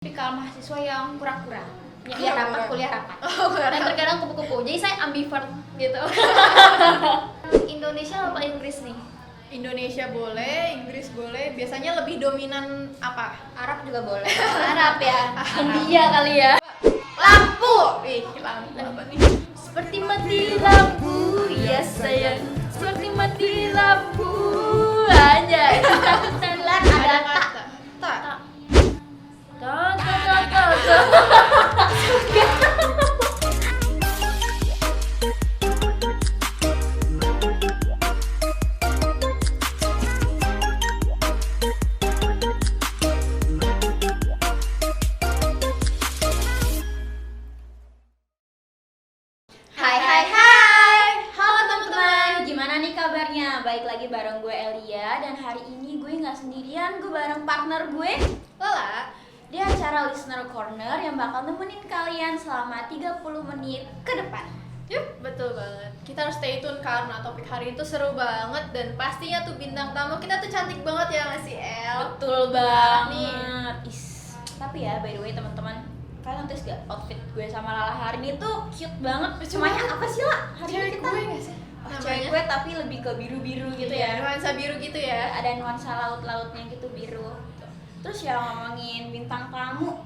Tipikal mahasiswa yang kura-kura, kuliah rapat, kuliah rapat, dan terkadang kupu-kupu. Jadi saya ambivert gitu. Indonesia apa Inggris nih? Indonesia boleh, Inggris boleh. Biasanya lebih dominan apa? Arab juga boleh. Arab ya, India kali ya. Lampu. Lampu apa nih? Seperti mati lampu, ya sayang. Seperti mati lampu aja. Telan ada tak. Tak. Hai. Halo teman-teman, gimana nih kabarnya? Baik lagi bareng gue Elia, dan hari ini gue nggak sendirian, gue bareng partner gue Lola. di acara Listener Corner yang bakal nemenin kalian selama 30 menit ke depan. Yup, betul banget. Kita harus stay tune karena topik hari itu seru banget dan pastinya tuh bintang tamu kita tuh cantik banget ya nggak sih El? Betul banget. banget. Tapi ya by the way teman-teman, kalian notice gak outfit gue sama Lala hari ini tuh cute banget. Namanya apa sih lah? Hari Cewek ini kita gue nggak sih? cewek gue tapi lebih ke biru-biru gitu ya. Nuansa biru gitu ya. Ada nuansa laut-lautnya gitu biru. Terus ya ngomongin bintang tamu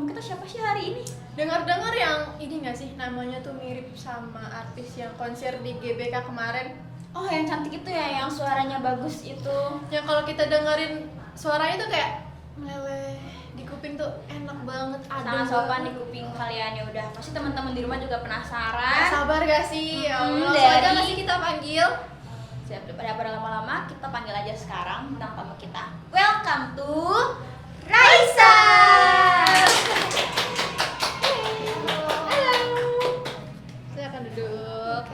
kita siapa sih hari ini? Dengar-dengar yang ini nggak sih, namanya tuh mirip sama artis yang konser di GBK kemarin. Oh yang cantik itu ya, yang suaranya bagus itu. Yang kalau kita dengerin suaranya tuh kayak meleleh di kuping tuh enak banget. Sangat sopan di kuping kalian. Ya udah, pasti teman-teman di rumah juga penasaran. Sabar gak sih? Ya Allah, dari- langsung aja nggak sih kita panggil? Siap, daripada berlama-lama, kita panggil aja sekarang bintang tamu kita. Welcome to Raisa. Silakan duduk.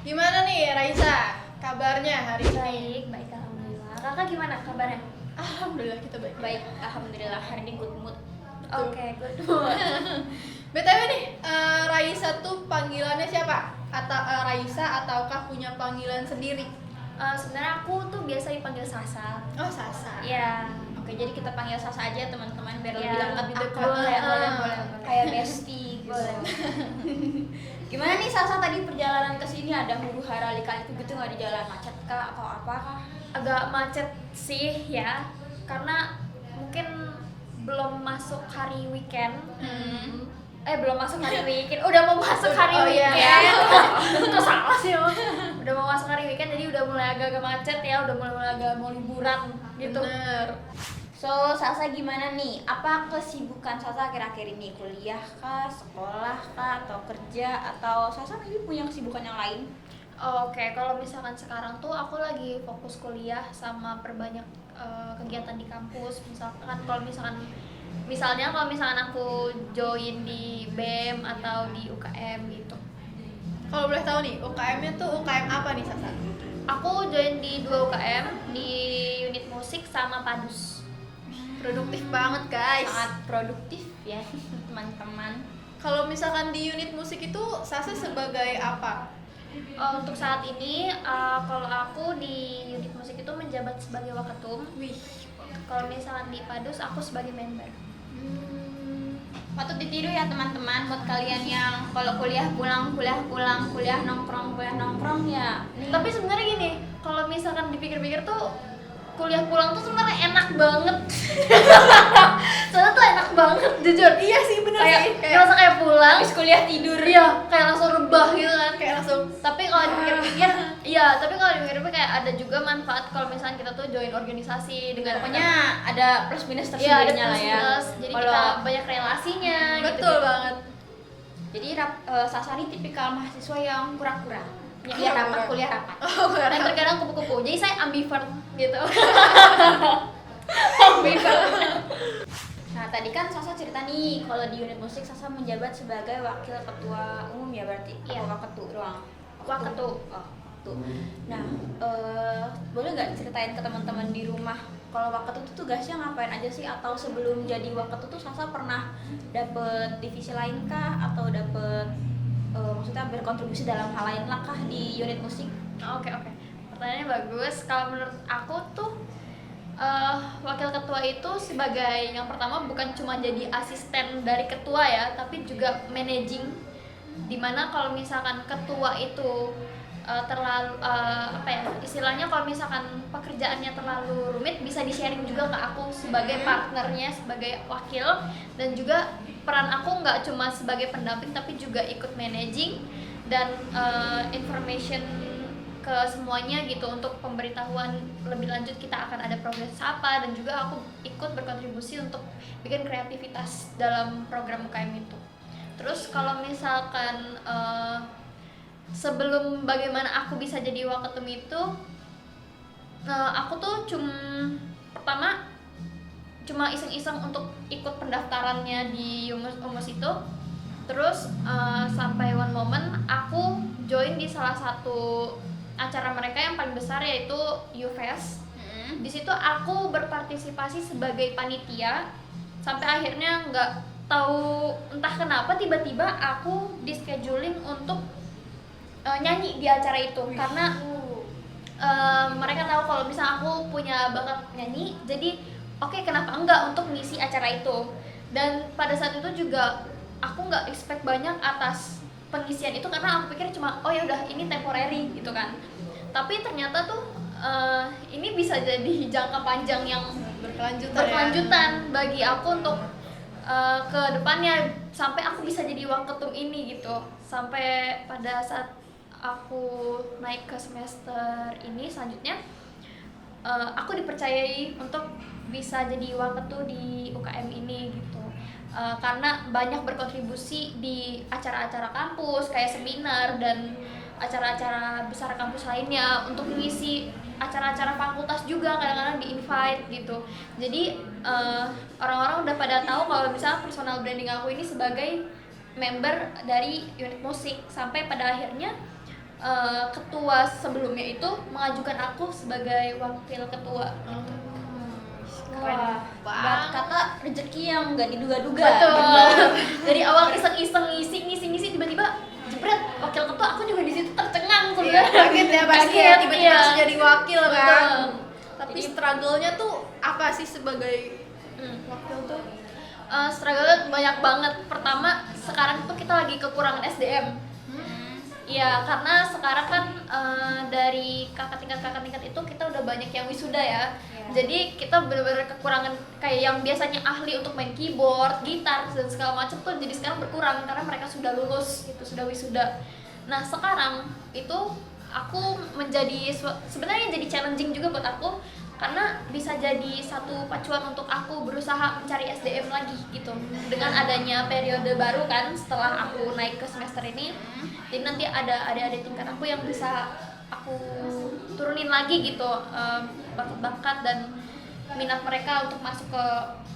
Gimana nih Raisa? Kabarnya hari ini? Baik, alhamdulillah. Kakak gimana kabarnya? Alhamdulillah kita baik. Baik, alhamdulillah. Hari ini good mood. Betul. Oke, good mood. BTW nih, Raisa tuh panggilannya siapa? Atau Raisa ataukah punya panggilan sendiri? Sebenarnya aku tuh biasa dipanggil Sasa. Oh, Sasa. Ya, oke, jadi kita panggil Sasa aja teman-teman biar lebih Ya, dekat lebih gitu. dekat. Boleh. Kayak bestie gitu. Boleh. Gimana nih Sasa tadi perjalanan ke sini, ada huru-hara lika-liku gitu nggak di jalan, macet kah atau apa kah? Agak macet sih ya, karena mungkin belum masuk hari weekend. Belum masuk hari weekend, udah mau masuk hari Oh, iya. weekend. Kok salah sih emang? Udah mau masuk hari weekend, jadi udah mulai agak-agak macet ya, udah mulai agak mau liburan gitu. Bener. So, Sasa gimana nih? Apa kesibukan Sasa akhir-akhir ini? Kuliah kah, sekolah kah, atau kerja, atau Sasa maybe punya kesibukan yang lain? Oke, kalau misalkan sekarang tuh aku lagi fokus kuliah sama perbanyak kegiatan di kampus. Misalnya kalau misalkan aku join di BEM atau di UKM gitu. Kalau boleh tahu nih, UKM-nya tuh UKM apa nih Sasa? Aku join di 2 UKM, di unit musik sama Padus. Produktif banget guys. Sangat produktif ya, teman-teman. Kalau misalkan di unit musik itu Sasa sebagai apa? Untuk saat ini, kalau aku di unit musik itu menjabat sebagai wakatum. Wih. Kalau misalkan di Padus, aku sebagai member. Patut ditiru ya teman-teman, buat kalian yang kalau kuliah pulang, kuliah nongkrong ya. Tapi sebenarnya gini, kalau misalkan dipikir-pikir tuh kuliah pulang tuh sebenarnya enak banget. Soalnya tuh enak banget, jujur. Iya sih, bener Kayak sih. ngerasa kayak pulang, Habis kuliah tidur. iya, kayak langsung rebah gitu kan. Kayak langsung Tapi kalau dipikir-pikir, tapi kalau dipikir-pikir kayak ada juga manfaat kalau misalnya kita tuh join organisasi dengan Pokoknya ada plus minus iya, ada tersendirinya lah ya. plus. Jadi Kalau- kita banyak relasinya. betul banget. Jadi Sasa ini tipikal mahasiswa yang kura-kura. Kuliah rapat, kuliah rapat. Oh, Dan terkadang kupu-kupu. Jadi saya ambivert gitu. Nah tadi kan Sasa cerita nih kalau di unit musik Sasa menjabat sebagai wakil ketua umum ya berarti? Iya. Atau waketu doang? Waketu. Oh, waketu. Nah boleh nggak ceritain ke teman-teman di rumah kalau waketu itu tugasnya ngapain aja sih? Atau sebelum jadi waketu tuh Sasa pernah dapet divisi lain kah? Atau dapet maksudnya berkontribusi dalam hal lain lah kah di unit musik? Oke. Pertanyaannya bagus. Kalau menurut aku tuh Wakil ketua itu sebagai yang pertama bukan cuma jadi asisten dari ketua ya, tapi juga managing. Dimana kalau misalkan ketua itu terlalu apa ya istilahnya, kalau misalkan pekerjaannya terlalu rumit bisa di sharing juga ke aku sebagai partnernya, sebagai wakil. Dan juga peran aku nggak cuma sebagai pendamping tapi juga ikut managing dan information ke semuanya gitu, untuk pemberitahuan lebih lanjut kita akan ada progres apa. Dan juga aku ikut berkontribusi untuk bikin kreativitas dalam program UKM itu. Terus kalau misalkan sebelum bagaimana aku bisa jadi waketum itu, aku tuh pertama cuma iseng-iseng untuk ikut pendaftarannya di Umus itu. Terus sampai one moment aku join di salah satu acara mereka yang paling besar, yaitu UFest. Di situ aku berpartisipasi sebagai panitia sampai akhirnya nggak tahu entah kenapa tiba-tiba aku di scheduling untuk nyanyi di acara itu. Karena mereka tahu kalau misalnya aku punya bakat nyanyi, jadi oke, kenapa enggak untuk ngisi acara itu. Dan pada saat itu juga aku nggak expect banyak atas pengisian itu, karena aku pikir cuma oh ya udah ini temporary gitu kan. Tapi ternyata tuh ini bisa jadi jangka panjang yang berkelanjutan bagi aku untuk ke depannya, sampai aku bisa jadi waketum ini gitu. Sampai pada saat aku naik ke semester ini selanjutnya, aku dipercayai untuk bisa jadi waketum di UKM ini gitu. Karena banyak berkontribusi di acara-acara kampus kayak seminar dan acara-acara besar kampus lainnya, untuk mengisi acara-acara fakultas juga kadang-kadang di-invite gitu. Jadi orang-orang udah pada tahu kalau misalnya personal branding aku ini sebagai member dari unit musik, sampai pada akhirnya ketua sebelumnya itu mengajukan aku sebagai wakil ketua. Wah, buat kata rezeki yang nggak diduga-duga. Betul. Dari awal iseng-iseng ngisi tiba-tiba jebret wakil ketua, aku juga di situ tercengang tuh ya. Kaget ya pasti ya, tiba-tiba iya. langsung jadi wakil kan. Betul. Tapi struggle-nya tuh apa sih sebagai wakil tuh? Struggle banyak banget. Pertama, sekarang tuh kita lagi kekurangan SDM. Iya, karena sekarang kan dari kakak tingkat itu kita udah banyak yang wisuda ya. Jadi kita benar-benar kekurangan kayak yang biasanya ahli untuk main keyboard, gitar dan segala macam tuh jadi sekarang berkurang karena mereka sudah lulus gitu, sudah wisuda. Nah, sekarang itu aku menjadi sebenarnya jadi challenging juga buat aku, karena bisa jadi satu pacuan untuk aku berusaha mencari SDM lagi gitu. Dengan adanya periode baru kan setelah aku naik ke semester ini, jadi nanti ada adik-adik tingkat aku yang bisa aku turunin lagi gitu bakat-bakat dan minat mereka untuk masuk ke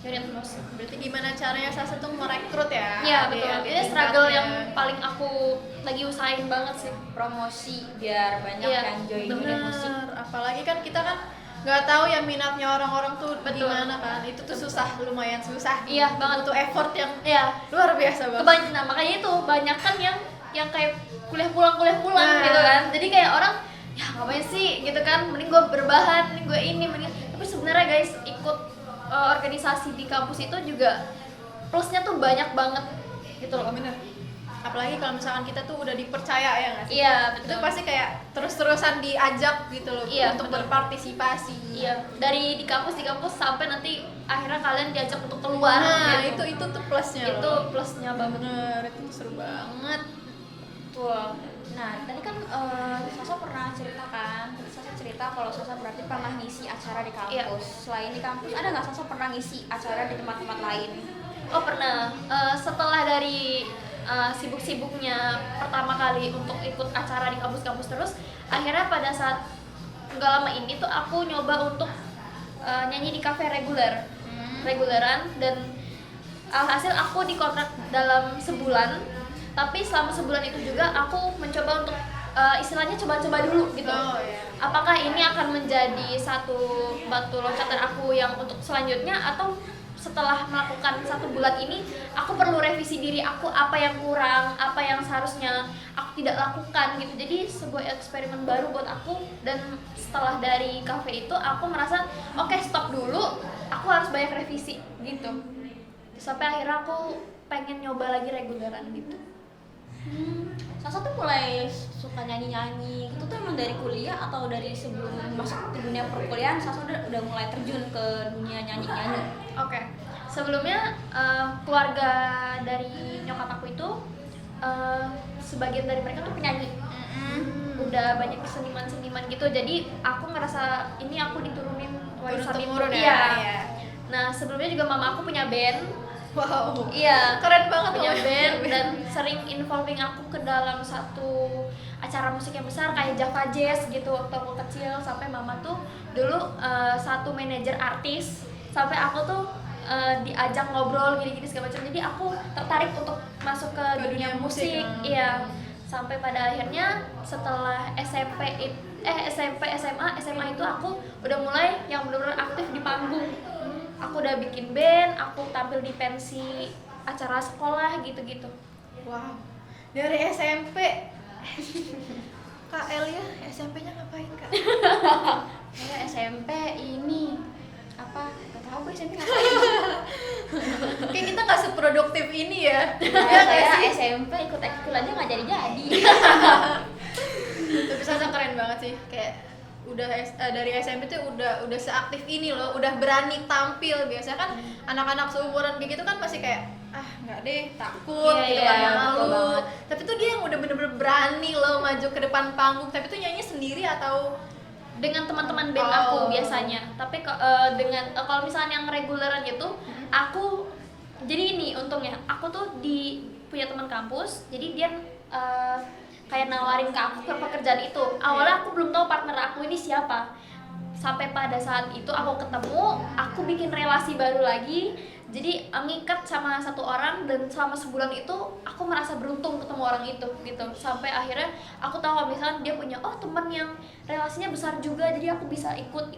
unit musik. Berarti gimana caranya salah satu merekrut ya? Iya betul, ini struggle tingkatnya. yang paling aku lagi usahain banget sih. Promosi biar banyak Iya, yang join unit Bener, musik. apalagi kan kita kan nggak tahu ya minatnya orang-orang tuh Betul. gimana kan. Itu tuh susah, lumayan susah. Iya banget. Butuh effort yang Iya. luar biasa banget. Nah makanya itu banyak kan yang kayak kuliah pulang Nah. gitu kan. Jadi kayak orang ya ngapain sih gitu kan, mending gue berbahan, mending gue ini, tapi sebenarnya guys ikut organisasi di kampus itu juga plusnya tuh banyak banget gitu loh. Bener. Apalagi kalau misalkan kita tuh udah dipercaya ya nggak sih? Iya Itu betul. pasti kayak terus-terusan diajak gitu loh Iya, untuk betul. berpartisipasi. Iya, dari di kampus sampai nanti akhirnya kalian diajak untuk keluar. Nah, gitu. itu tuh plusnya Itu loh. plusnya banget. Bener, itu tuh seru banget. Betul. Nah, tadi kan Sasa pernah cerita kalau Sasa berarti pernah ngisi acara di kampus. Iya. Selain di kampus, ada nggak Sasa pernah ngisi acara di tempat-tempat lain? Oh pernah. Setelah dari sibuk-sibuknya pertama kali untuk ikut acara di kampus-kampus terus, akhirnya pada saat nggak lama ini tuh aku nyoba untuk nyanyi di kafe reguleran, dan alhasil aku dikontrak dalam sebulan. Tapi selama sebulan itu juga aku mencoba untuk istilahnya coba-coba dulu gitu. Oh, iya. Apakah ini akan menjadi satu batu loncatan aku yang untuk selanjutnya, atau setelah melakukan 1 bulan ini aku perlu revisi diri aku, apa yang kurang, apa yang seharusnya aku tidak lakukan gitu. Jadi sebuah eksperimen baru buat aku, dan setelah dari cafe itu aku merasa oke, stop dulu, aku harus banyak revisi gitu. Sampai akhirnya aku pengen nyoba lagi reguleran gitu. Sasa tuh mulai suka nyanyi-nyanyi gitu tuh emang dari kuliah atau dari sebelum masuk ke dunia perkuliahan Sasa udah mulai terjun ke dunia nyanyi-nyanyi? Oke. Sebelumnya keluarga dari nyokap aku itu sebagian dari mereka tuh penyanyi. Udah banyak seniman-seniman gitu. Jadi aku ngerasa ini aku diturunin warisan itu. Turun-temurun Iya. ya. Nah, sebelumnya juga mama aku punya band. Wow. Iya, Keren banget punya loh. band dan sering involving aku ke dalam satu acara musik yang besar kayak Java Jazz gitu waktu aku kecil. Sampai mama tuh dulu satu manajer artis, sampai aku tuh diajak ngobrol gini-gini segala macam. Jadi aku tertarik untuk masuk ke dunia musik. Iya. Sampai pada akhirnya setelah SMP SMA itu aku udah mulai yang benar-benar aktif di panggung. Aku udah bikin band, aku tampil di pensi acara sekolah gitu-gitu. Wow. Dari SMP. Kak Elia, SMP-nya ngapain, Kak? Saya SMP ini apa? Gak tahu gue SMP ngapain. Kayak kita nggak seproduktif ini ya. Ya, saya SMP ikut ekskul aja nggak jadi-jadi. Tapi Sasa keren banget sih. Kayak udah dari SMP tuh udah seaktif ini loh, udah berani tampil. Biasanya kan anak-anak seumuran kayak gitu kan masih kayak nggak deh, takut Iya, gitu iya, kan, betul malu. banget. Tapi tuh dia yang udah bener-bener berani loh maju ke depan panggung. Tapi tuh nyanyi sendiri atau Dengan teman-teman band aku biasanya. Tapi dengan kalau misalnya yang reguleran itu aku jadi ini untungnya aku tuh punya teman kampus. Jadi dia kayak nawarin ke aku ke pekerjaan itu. Awalnya aku belum tahu partner aku ini siapa. Sampai pada saat itu aku ketemu, aku bikin relasi baru lagi. Jadi ngikat sama satu orang, dan selama sebulan itu aku merasa beruntung ketemu orang itu gitu. Sampai akhirnya aku tahu kalau misalnya dia punya teman yang relasinya besar juga, jadi aku bisa ikut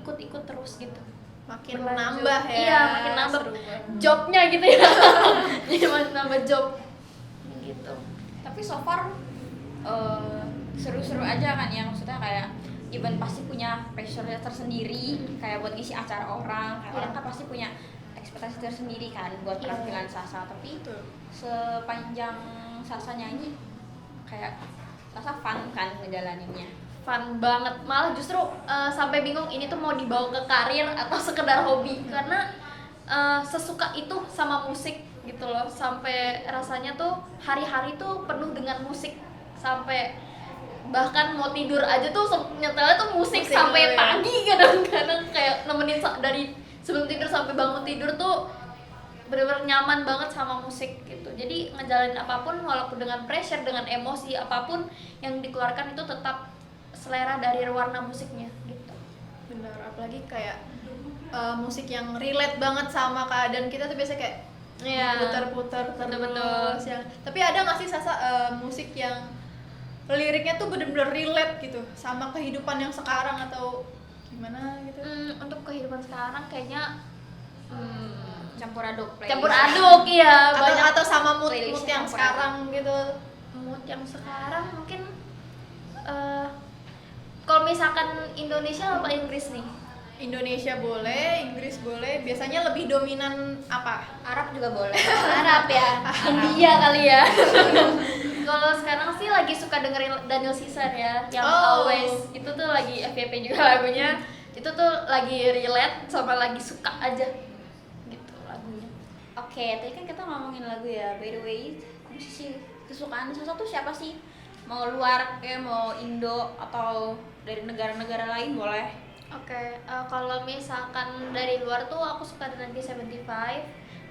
terus gitu. makin Berlanjut. nambah ya? Iya, makin nambah Seru banget. jobnya gitu ya. Jadi makin nambah job gitu. Tapi so far seru-seru aja kan ya, maksudnya kayak even pasti punya pressure tersendiri kayak buat ngisi acara orang, kayak orang kan pasti punya ekspektasi tersendiri kan buat penampilan Sasa. Tapi Betul. sepanjang Sasa nyanyi kayak Sasa fun kan ngejalaninnya. Fun banget, malah justru sampai bingung ini tuh mau dibawa ke karir atau sekedar hobi, karena sesuka itu sama musik gitu loh. Sampai rasanya tuh hari-hari tuh penuh dengan musik, sampai bahkan mau tidur aja tuh nyetelnya tuh musik sampai ya. pagi. Kadang-kadang kayak nemenin dari sebelum tidur sampai bangun tidur tuh bener-bener nyaman banget sama musik gitu. Jadi ngejalanin apapun walaupun dengan pressure, dengan emosi apapun yang dikeluarkan itu tetap selera dari warna musiknya gitu. Bener, apalagi kayak musik yang relate banget sama keadaan kita tuh biasa kayak putar-putar terus. Betul. Yang, tapi ada nggak sih Sasa musik yang liriknya tuh bener-bener relate gitu sama kehidupan yang sekarang atau gimana gitu? Untuk kehidupan sekarang kayaknya Campur aduk playlist. campur aduk ya, banyak Atau sama mood playlist yang campur sekarang gitu. mood yang sekarang mungkin kalau misalkan Indonesia apa Inggris nih? Indonesia boleh, Inggris boleh. Biasanya lebih dominan apa? Arab juga boleh. Arab ya, India kali ya. Kalau sekarang sih lagi suka dengerin Daniel Caesar ya, yang Always. Itu tuh lagi FYP juga lagunya. Itu tuh lagi relate sama lagi suka aja gitu lagunya. Oke, tadi kan kita ngomongin lagu ya. By the way, musisi kesukaan Sasa tuh siapa sih? Mau luar, mau Indo atau dari negara-negara lain boleh. Oke, kalau misalkan dari luar tuh aku suka dengan G75,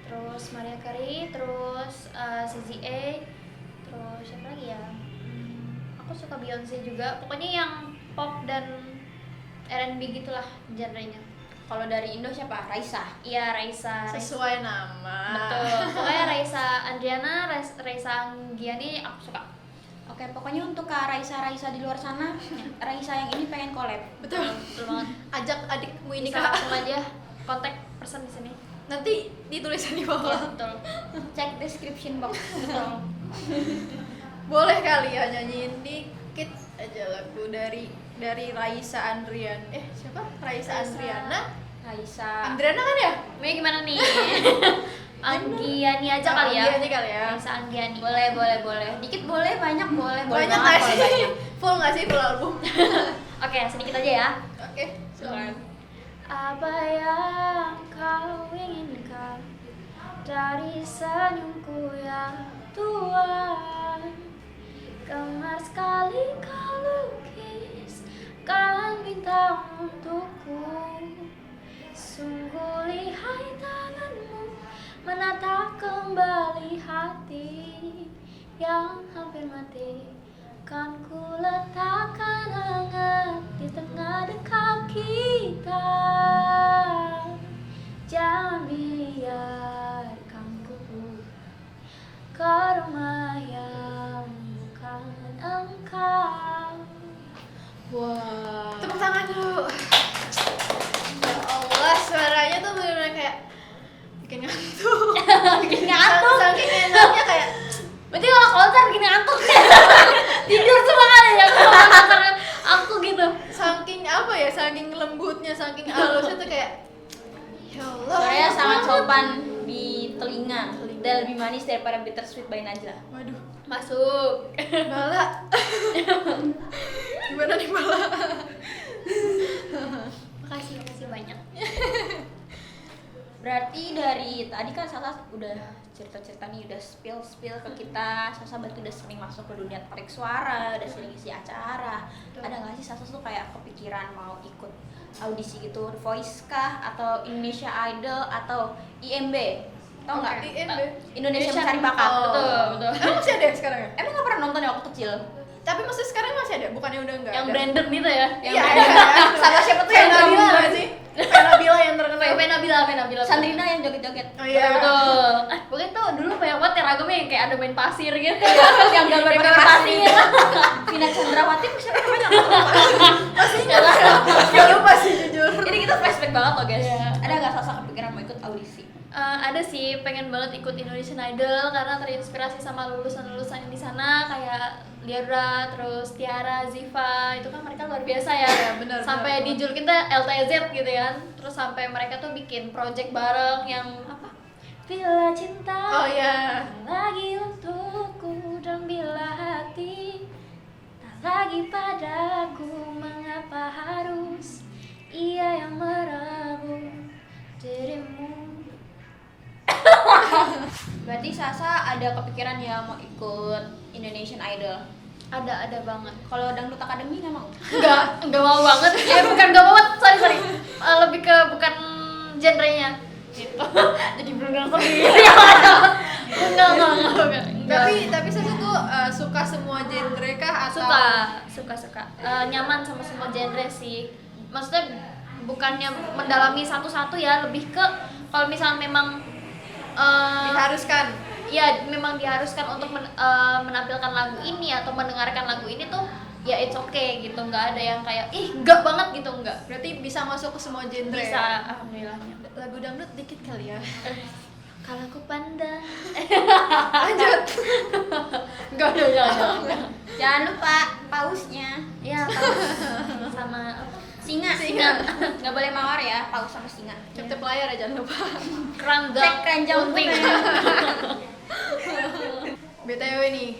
terus Mariah Carey, terus CZA, terus siapa lagi ya? Aku suka Beyonce juga. Pokoknya yang pop dan R&B gitulah genrenya. Kalau dari Indo siapa? Raisa. Iya, Raisa. Sesuai nama. Betul. Pokoknya Raisa Andriana, Raisa Anggiani aku suka. Oke, pokoknya untuk Kak Raisa di luar sana, Raisa yang ini pengen collab. Betul. Betul banget. Ajak adikmu ini Bisa Kak. langsung aja kontak person di sini. Nanti ditulisan di Ya, bawah. betul. Cek description box. Betul. Boleh kali ya nyanyiin dikit aja lagu dari Raisa Andrian. Siapa? Raisa Andriana. Raisa. Andriana kan ya? Mei gimana nih? Anggiani aja kali ya. Anggiani kali ya. Raisa Anggiani. Boleh. Dikit boleh, banyak boleh. Boleh Banyak banget nggak kalau sih? banyak. Full nggak sih full album? Oke, sedikit aja ya. Oke, silakan. Apa yang kau inginkan dari senyumku yang tuan? Gemar sekali kau lukiskan bintang untukku. Sungguh lihai tanganmu menata kembali hati yang hampir mati. Kan ku letakkan hangat di tengah dekat kita. Jangan biarkan ku ke rumah yang bukan engkau. Wah. Tepuk tangan dulu. Ya Allah, suaranya tuh bener-bener kayak bikin ngantuk. Bikin ngantuk. Saking enaknya kayak Berarti kalau konser bikin ngantuk. Tidur semua kali ya kalau konser aku gitu. saking apa ya, saking lembutnya, saking halusnya tuh kayak ya Allah. Suaranya sangat sopan di telinga dan lebih manis daripada Bittersweet by Najla. Waduh, Masuk. Bala. Gimana nih Bala? Makasih banyak. Berarti dari tadi kan Sasa udah cerita-cerita nih, udah spill ke kita. Sasa berarti udah sering masuk ke dunia tarik suara, udah sering isi acara. Ada nggak sih Sasa tuh kayak kepikiran mau ikut audisi gitu, The Voice kah, atau Indonesia Idol, atau IMB? Tau nggak? IMB. Indonesia Mencari Bakat. Betul. Emang masih ada sekarang ya? Emang nggak pernah nonton ya waktu kecil? Tapi maksudnya sekarang masih ada, bukannya udah enggak Yang ada? branded gitu ya. Iya, ada. Sama siapa tuh Kayak yang Nabila gabung? nggak sih? Kayak Nabila yang terkenal. Nabila. Sandrina yang joget-joget. Oh iya. Betul. Pokoknya tuh dulu banyak banget ya ragamnya yang kayak ada main pasir gitu. Yang gambar Yang pakai gambar pasir. Vina Chandrawati siapa namanya? Masih nggak lupa sih jujur. Ini kita flashback banget loh guys. Iya. Ada nggak Sasa kepikiran mau ikut audisi? Ada sih, pengen banget ikut Indonesian Idol karena terinspirasi sama lulusan-lulusan di sana kayak Liara, terus Tiara, Ziva, itu kan mereka luar biasa ya. Iya, benar, Sampai benar. dijulukin tuh LTZ gitu kan. Terus sampai mereka tuh bikin project bareng yang apa? Bila cinta Oh iya. lagi untukku dan bila hati tak lagi padaku, mengapa harus ia yang merabuk dirimu. Berarti Sasa ada kepikiran ya mau ikut Indonesian Idol. Ada banget. Kalau Dangdut Academy nggak mau? Enggak mau banget. Bukan enggak mau banget, sorry. Lebih ke bukan genrenya gitu. Jadi bener-bener sendiri. Enggak. Tapi saya tuh suka semua genre kah atau Suka. Nyaman sama semua genre sih. Maksudnya bukannya mendalami satu-satu ya, lebih ke kalau misalnya memang diharuskan? ya memang diharuskan untuk menampilkan lagu ini atau mendengarkan lagu ini tuh ya it's okay gitu, nggak ada yang kayak enggak banget gitu, enggak. Berarti bisa masuk ke semua genre. Bisa, alhamdulillahnya. Lagu dangdut dikit kali ya. Kalau ku pandang Lanjut. enggak ada jangan. Jangan lupa pausnya. Ya, paus sama apa? Singa. Nggak boleh mawar ya, paus sama singa. Cep-cep layar ya, jangan lupa. Keranjang. Cek keranjang penting. BTW nih,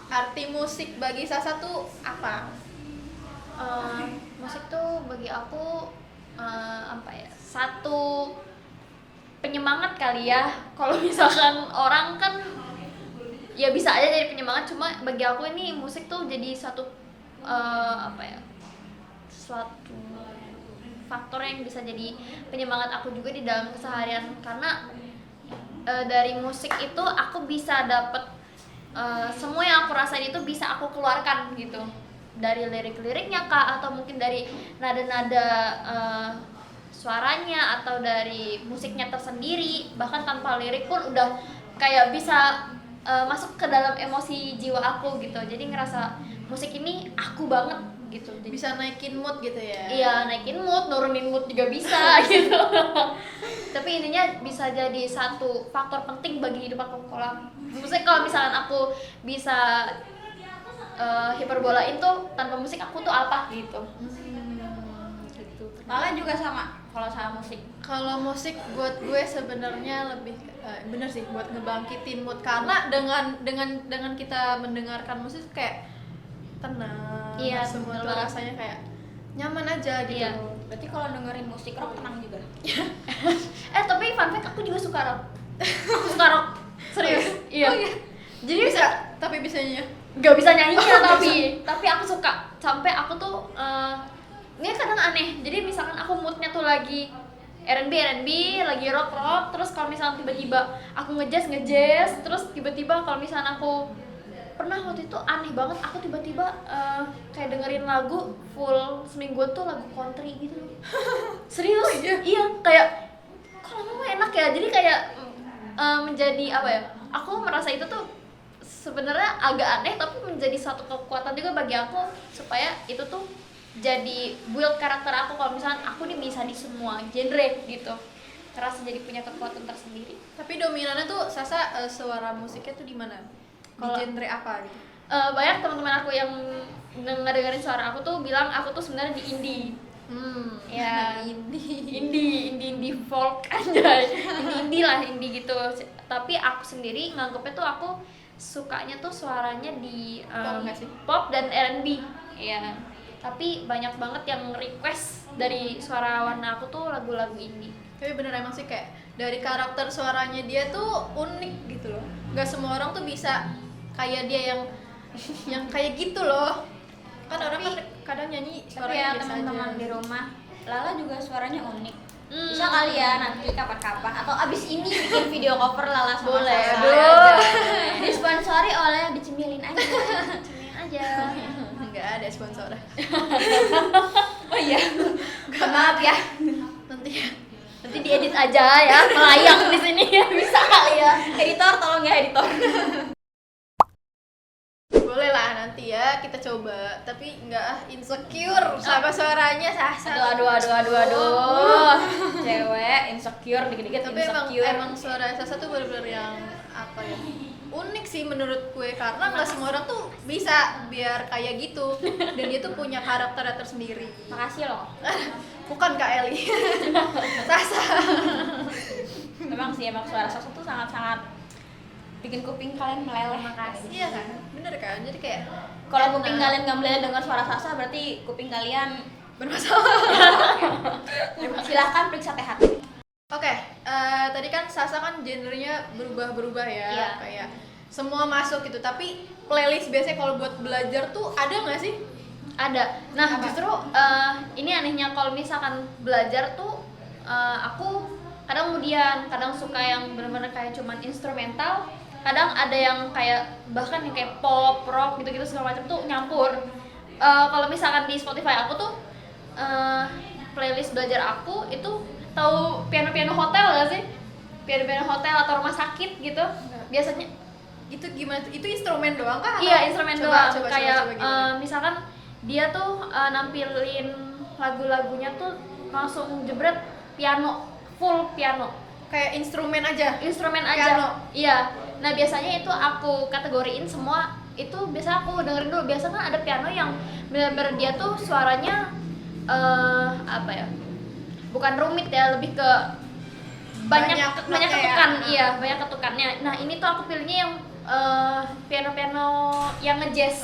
arti musik bagi Sasa tuh apa? Musik tuh bagi aku apa ya? Satu penyemangat kali ya. Kalau misalkan orang kan ya bisa aja jadi penyemangat, cuma bagi aku ini musik tuh jadi satu apa ya? Suatu faktor yang bisa jadi penyemangat aku juga di dalam keseharian, karena dari musik itu aku bisa dapet semua yang aku rasain itu bisa aku keluarkan gitu, dari lirik-liriknya kak, atau mungkin dari nada-nada suaranya, atau dari musiknya tersendiri, bahkan tanpa lirik pun udah kayak bisa masuk ke dalam emosi jiwa aku gitu. Jadi ngerasa musik ini aku banget gitu. Jadi bisa naikin mood gitu ya. iya, naikin mood, nurunin mood juga bisa gitu. Tapi intinya bisa jadi satu faktor penting bagi hidup aku. Maksudnya kalau misalkan aku bisa hiperbolain tuh tanpa musik aku tuh apa gitu. Gitu. Lala juga sama kalau sama musik. Kalau musik buat gue sebenarnya lebih bener sih buat ngebangkitin mood, karena dengan kita mendengarkan musik kayak tenang, Iya, semua bener tuh banget. rasanya kayak nyaman aja gitu. Iya. Berarti kalau dengerin musik rock tenang juga. Tapi fun fact, aku juga suka rock. Aku suka rock. Serius. Iya. Oh iya. Jadi Bisa, tapi bisanya gak bisa nyanyinya tapi aku suka. Sampai aku tuh ini kadang aneh. Jadi misalkan aku moodnya tuh lagi R&B, lagi rock, terus kalau misalnya tiba-tiba aku ngejazz, terus tiba-tiba kalau misalnya aku pernah waktu itu aneh banget, aku tiba-tiba kayak dengerin lagu full semingguan tuh lagu country gitu loh. Serius? Oh, iya? Iya, kayak kok lama enak ya. Jadi kayak menjadi apa ya? Aku merasa itu tuh sebenarnya agak aneh, tapi menjadi suatu kekuatan juga bagi aku supaya itu tuh jadi build karakter aku. Kalau misalnya aku nih bisa di semua genre gitu, terasa jadi punya kekuatan tersendiri. Tapi dominannya tuh Sasa suara musiknya tuh di mana? Di Kalau- genre apa gitu? Banyak teman-teman aku yang ngedengerin suara aku tuh bilang aku tuh sebenarnya di indie. Ya, indie folk aja, indie gitu. Tapi aku sendiri nganggepnya tuh aku sukanya tuh suaranya di Pop nggak sih? pop dan R&B. Ya, tapi banyak banget yang request dari suara warna aku tuh lagu-lagu indie. Tapi bener emang sih kayak dari karakter suaranya dia tuh unik gitu loh. Gak semua orang tuh bisa kayak dia yang kayak gitu loh. Kan orang kan kadang nyanyi Tapi suaranya ya biasa teman-teman aja. di rumah, Lala juga suaranya unik. Hmm. Bisa kali ya nanti kapan-kapan atau abis ini bikin video cover Lala sama Boleh, Sasa. aduh. Disponsori oleh Dicemilin aja. Cemilin aja. Enggak ada sponsor. Oh iya. Maaf ya. Nanti diedit aja ya, melayang di sini ya. Bisa kali ya. Editor tolong ya editor. Boleh lah nanti ya kita coba. Tapi enggak insecure sama suaranya Sasa. Aduh. Cewek insecure dikit-dikit Tapi insecure. emang suara Sasa tuh bener-bener yang apa ya, unik sih menurut gue, karena nggak semua orang tuh bisa biar kayak gitu, dan dia tuh punya karakternya tersendiri. Makasih loh. Bukan Kak Eli. Sasa. Memang sih emang suara Sasa tuh sangat-sangat bikin kuping kalian meleleh. Makasih. Iya kan, bener kan, jadi kayak Kalau enak. kuping kalian nggak meleleh dengar suara Sasa berarti kuping kalian bermasalah. silahkan periksa THT. Oke, tadi kan Sasa kan genrenya berubah-berubah ya, Iya. kayak semua masuk gitu. Tapi playlist biasanya kalau buat belajar tuh ada nggak sih? Ada. Nah, Apa? justru ini anehnya kalau misalkan belajar tuh aku kadang kadang suka yang benar-benar kayak cuman instrumental, kadang ada yang kayak bahkan yang kayak pop, rock gitu-gitu segala macam tuh nyampur. Kalau misalkan di Spotify aku tuh playlist belajar aku itu tahu piano-piano hotel gak sih? Piano-piano hotel atau rumah sakit gitu. Biasanya Itu gimana tuh? Itu instrumen doang kah? iya, Atau- instrumen Coba, doang. coba, Kayak coba, gimana? misalkan dia tuh nampilin lagu-lagunya tuh langsung jebret piano, full piano, Kayak instrumen aja. instrumen aja. Piano. Iya. Nah, biasanya itu aku kategoriin semua itu biasa aku dengerin dulu. Biasa kan ada piano yang benar-benar dia tuh suaranya apa ya? Bukan rumit ya, lebih ke banyak Banyak banyak notnya ya. ketukan. Iya, banyak ketukannya. Nah, ini tuh aku pilihnya yang piano-piano yang ngejazz.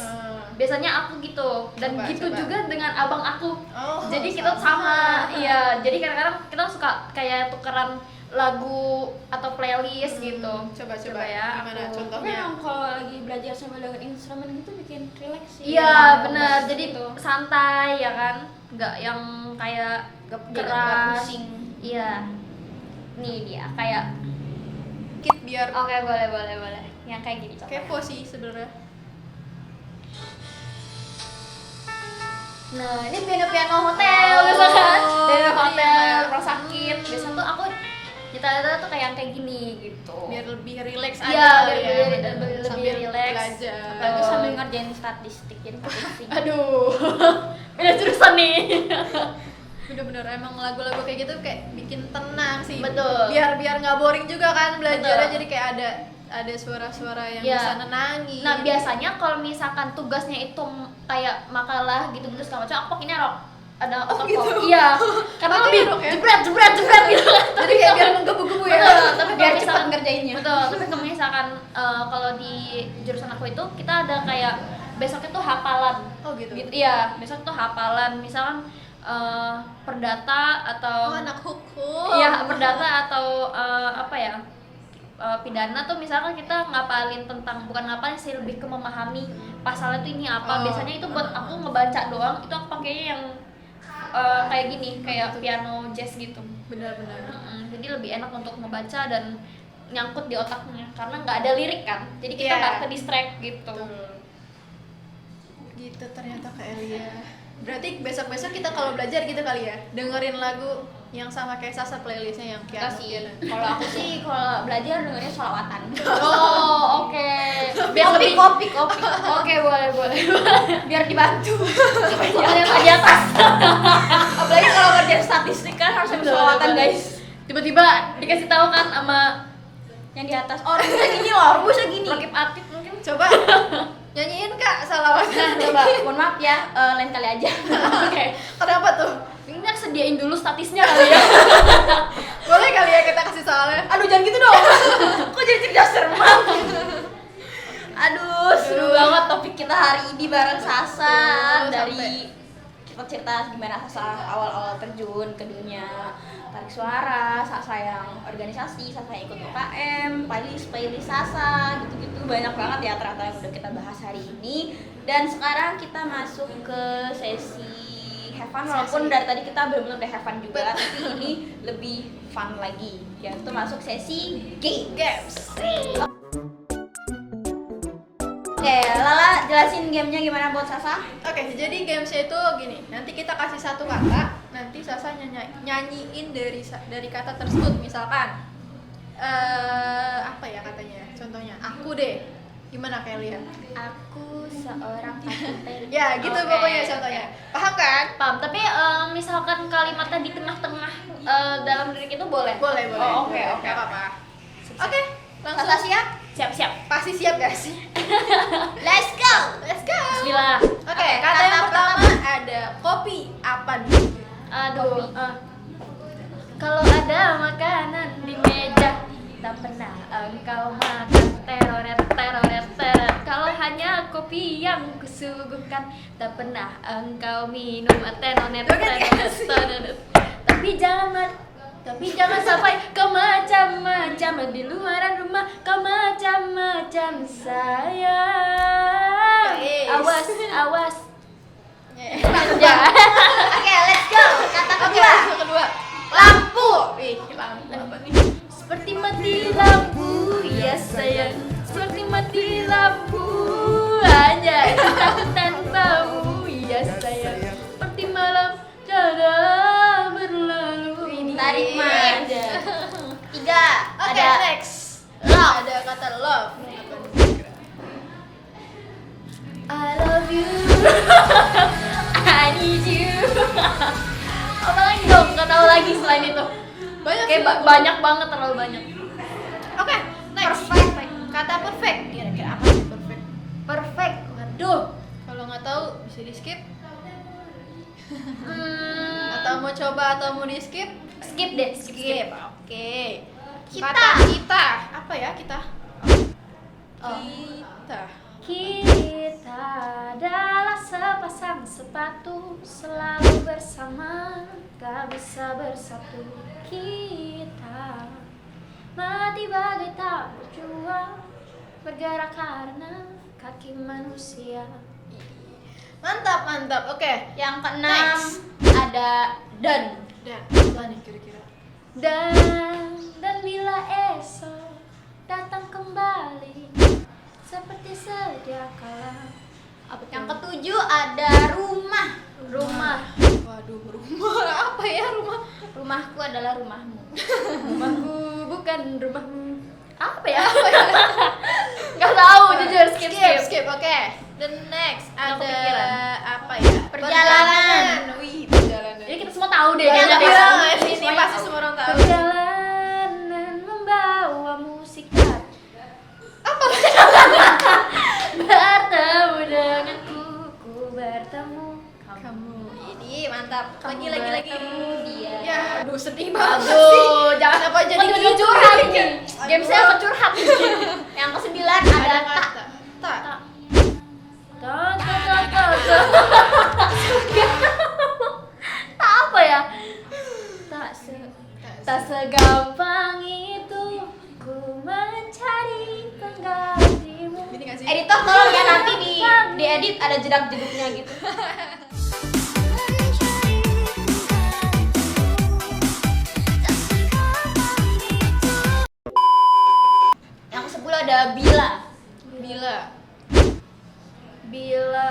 Biasanya aku gitu, dan Coba, gitu coba. juga dengan abang aku. Oh, Jadi kita sama, iya. Jadi kadang-kadang kita suka kayak tukeran lagu atau playlist gitu. Coba ya, gimana aku. Tapi contohnya? emang kalau lagi belajar sambil dengan instrumen gitu bikin relax sih. Iya, benar. Bagus Jadi gitu. santai ya kan, nggak yang kayak Nggak keras. pusing. Iya. Nih dia kayak, Kit biar oke, boleh. Yang kayak gini contohnya. kepo sih sebenarnya. Nah, ini piano hotel misalkan. Oh, Piano iya, hotel, kayak- rumah sakit. Biasa tuh aku nyetel tuh kayak gini gitu. Biar lebih relax Iya, aja biar ya, lebih- bener. lebih Sambil relax. belajar. Apalagi sambil ngerjain statistik jadi pusing. Aduh. beda jurusan nih. Bener-bener emang lagu-lagu kayak gitu kayak bikin tenang sih. Betul. Biar nggak boring juga kan belajarnya, Betul. jadi kayak ada suara-suara yang Ya. bisa nenangin. Nah biasanya kalau misalkan tugasnya itu kayak makalah gitu-gitu segala macam, aku pakainya rok. Ada otopop. Iya. Karena Pakai lebih rok ya? jebret gitu kan. Jadi kayak biar menggebu-gebu ya. Betul, tapi Biar kalau cepat misalkan ngerjainnya. Betul, tapi kalau misalkan kalau di jurusan aku itu kita ada kayak besoknya tuh hafalan. Oh gitu. Iya, besok tuh hafalan. Misalkan perdata atau Oh, anak hukum. iya, perdata atau apa ya? Pidana tuh misalkan kita ngapalin tentang, bukan ngapalin sih, lebih ke memahami pasalnya tuh ini apa. Oh. Biasanya itu buat aku ngebaca doang, itu aku pakainya yang kayak gini, kayak piano jazz gitu. Benar-benar. Jadi lebih enak untuk membaca dan nyangkut di otaknya karena nggak ada lirik kan, jadi kita Iya. nggak ke distract gitu. Gitu ternyata Kak Elia. Berarti besok-besok kita kalau belajar gitu kali ya, dengerin lagu yang sama kayak Sasa playlistnya yang Enggak piano. sih. Kalau aku sih kalau belajar dengernya sholawatan. Oh oke. Biar lebih Kopi. oke boleh. Biar dibantu. Soalnya nggak di atas. Apalagi kalau ngerjain statistik kan harus Betul, sholawatan betul. guys. Tiba-tiba dikasih tahu kan sama Yang di atas. Oh, rumusnya gini loh, rumusnya gini. Rakib Atib mungkin. Coba nyanyiin Kak salawatnya. Coba, mohon maaf ya, lain kali aja. Oke. Kenapa tuh? Ini sediain dulu statisnya kali ya. Boleh kali ya kita kasih soalnya. Aduh, jangan gitu dong. Kok jadi cerdas cermat? Aduh, seru banget topik kita hari ini bareng Sasa. Betul, Dari kita cerita gimana Sasa awal-awal terjun ke dunia tarik suara, Sasa yang organisasi, Sasa yang ikut UKM, playlist Sasa, gitu-gitu banyak banget ya ternyata yang udah kita bahas hari ini. Dan sekarang kita masuk ke sesi have fun, walaupun dari tadi kita benar-benar udah have fun juga, tapi ini lebih fun lagi, yaitu masuk sesi games. Oke, Lala jelasin gamenya gimana buat Sasa? Oke, jadi gamesnya itu gini. Nanti kita kasih satu kata, nanti Sasa nyanyiin dari kata tersebut. Misalkan apa ya katanya? Contohnya, aku deh. Gimana Kelia? Aku seorang kapiten. Ya, gitu Oke, pokoknya contohnya. Paham kan? Paham, tapi misalkan kalimatnya di tengah-tengah dalam lirik itu boleh? Boleh. Oh, oke. Gak apa-apa. Oke, langsung. Sasa siap? Siap. Pasti siap gak sih? Let's go! Let's go. Bismillah. Oke, kata yang pertama ada kopi. Apa nih? Aduh. Kalau ada makanan di meja, tak pernah engkau makan teroret. Kalau hanya kopi yang kusuguhkan, tak pernah engkau minum tenonet. Tapi jangan sampai kau macam-macam di luaran rumah, kau macam-macam sayang. Yes. Awas. Ya. Oke, let's go! Kata Oke, kedua. langsung kedua. Lampu. Ih, lampu apa nih? Seperti mati lampu, ya sayang. Seperti mati lampu, hanya aku tanpamu, ya sayang. Seperti malam tiada berlalu. Tarik Yes. manja. 3. Oke, Ada next. love. Ada kata love. Apa nih? I love you. I need you. Apa lagi dong? Gak tahu lagi selain itu. Banyak Kayak sih. banyak banget, terlalu banyak. Oke, next. Perfect. Kata perfect. Kira-kira apa sih perfect? Perfect. Waduh. Kalau nggak tahu bisa di skip. Hmm, Atau mau coba atau mau di skip? skip deh, skip. Oke. Kita. Kata kita. Apa ya kita? Oh. Kita. Kita adalah sepasang sepatu, selalu bersama, tak bisa bersatu. Kita mati bagai tak berjuang, bergerak karena kaki manusia. Mantap. Oke. Yang keenam Next. ada dan. Dan apa nih kira-kira? Dan bila esok datang kembali seperti sedia kala. Apa Yang tuh? ketujuh ada rumah. Rumah. Waduh, rumah apa ya rumah? Rumahku adalah rumahmu. Rumahku bukan rumahmu. Apa ya? Gak tahu jujur skip. Skip. Oke. The next Nggak ada kepikiran. apa apa ya? Perjalanan. Wih, perjalanan. Jadi kita semua tahu deh. Banyak kayaknya bilang deh. nggak sih? Ini Semuanya pasti tahu. semua orang tahu. Perjalanan membawa musik Apa? bertemu denganku, ku bertemu Kamu. Ini mantap. Kamu Lagi. bertemu dia. Ya, aduh sedih banget sih. Aduh, jangan Apa jadi jadi gitu? curhat nih. Aduh. Game saya apa curhat? Yang ke-9 ada Ada tak. kata. Tak. Tak. Tak apa ya? Tak segampang itu ku mencari penggantimu. Ini nggak sih? Editor tolong ya nanti di edit ada jedak-jeduknya gitu. Yang ke-10 ada Bila. Bila. Bila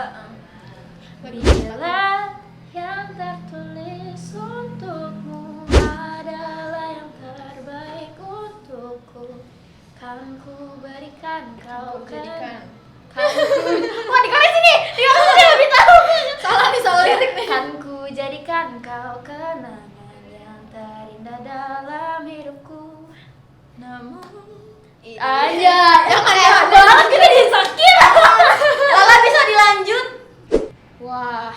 yang tertulis untukmu adalah yang terbaik untukku, kan ku berikan kau Jadikan. Wah, dikoreksi nih lebih tahu. Salah lirik nih. Kan ku jadikan kau kenangan yang terindah dalam hidupku. Namun Aja, Jangan banget kita disakit. Lala bisa dilanjut. Wah,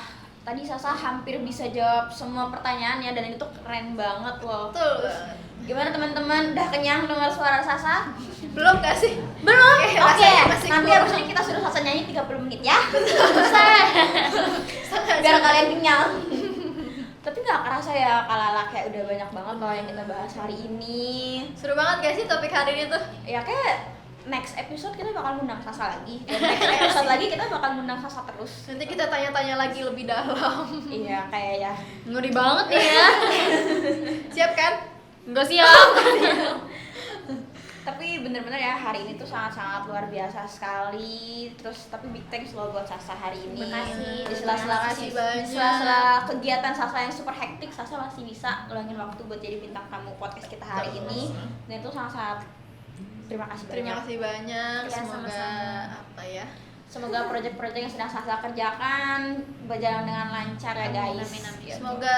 tadi Sasa hampir bisa jawab semua pertanyaannya dan itu keren banget loh. betul banget. Gimana teman-teman? Udah kenyang dengar suara Sasa? Belum gak sih? Belum? Oke, Oke, rasanya masih nanti kurang. abis ini kita suruh Sasa nyanyi 30 menit ya. Sengaja. Biar kalian kenyang. Tapi nggak kerasa ya Kalala, kayak udah banyak banget kalau yang kita bahas hari ini. Seru banget gak sih topik hari ini tuh? Ya kayak next episode kita bakal ngundang Sasa lagi. Dan next episode lagi kita bakal ngundang Sasa terus. Nanti kita tanya-tanya lagi lebih dalam. Iya, kayak ya. Ngeri banget nih ya. Siap kan? Enggak siap. Tapi bener-bener ya hari ini tuh sangat-sangat luar biasa sekali. Terus tapi big thanks loh buat Sasa hari ini. Makasih. Di sela-sela Terima kasih banyak. di sela-sela kegiatan Sasa yang super hektik, Sasa masih bisa ngeluangin waktu buat jadi bintang tamu podcast kita hari ini. Dan itu sangat-sangat terima kasih Terima banyak. kasih banyak. Ya, Semoga sama-sama. apa ya? Semoga proyek-proyek yang sedang Sasa kerjakan berjalan dengan lancar ya guys. Amin, amin. Semoga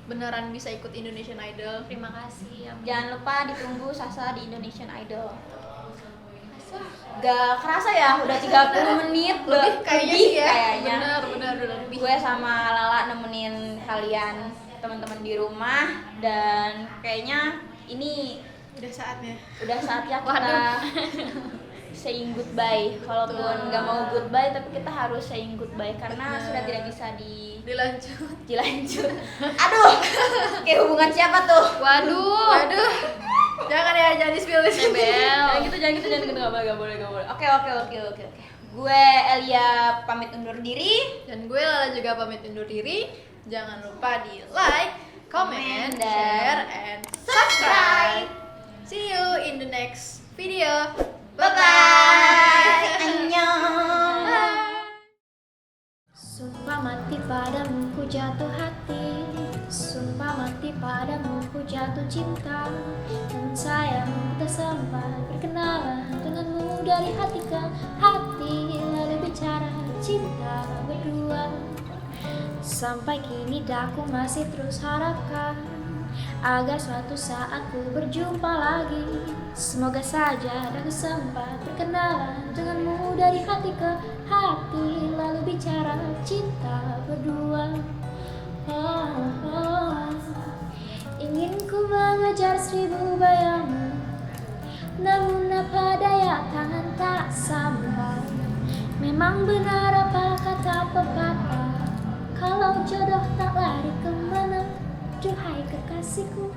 beneran bisa ikut Indonesian Idol. Terima kasih. Amin. Jangan lupa ditunggu Sasa di Indonesian Idol. Gak kerasa ya, udah 30 menit Lebih kayaknya sih ya. kayaknya. Benar lebih. Gue sama Lala nemenin kalian teman-teman di rumah dan kayaknya ini Udah saatnya. udah saatnya kita saying goodbye. Walaupun nggak mau goodbye tapi kita harus saying goodbye karena Bener. sudah tidak bisa Dilanjut. Aduh, kayak hubungan siapa tuh? Waduh. Waduh. Jangan ya, jangan di-spill di sini. Sebel. Jangan gitu, nggak boleh. Oke. Gue Elia pamit undur diri. Dan gue Lala juga pamit undur diri. Jangan lupa di like, comment, Dan share, and subscribe. See you in the next video. Bye-bye. Annyeong. Sumpah mati padamu ku jatuh hati, sumpah mati padamu ku jatuh cinta. Dan sayang tak sempat berkenalan denganmu dari hati ke hati, lalu bicara cinta berdua. Sampai kini daku masih terus harapkan agar suatu saat ku berjumpa lagi. Semoga saja daku sempat berkenalan denganmu dari hati ke hati, lalu bicara cinta berdua. Ingin ku mengejar 1000 bayangmu, namun apa daya tangan tak sampai. Memang benar apa kata pepatah, kalau jodoh tak lari kemana, duhai kekasihku.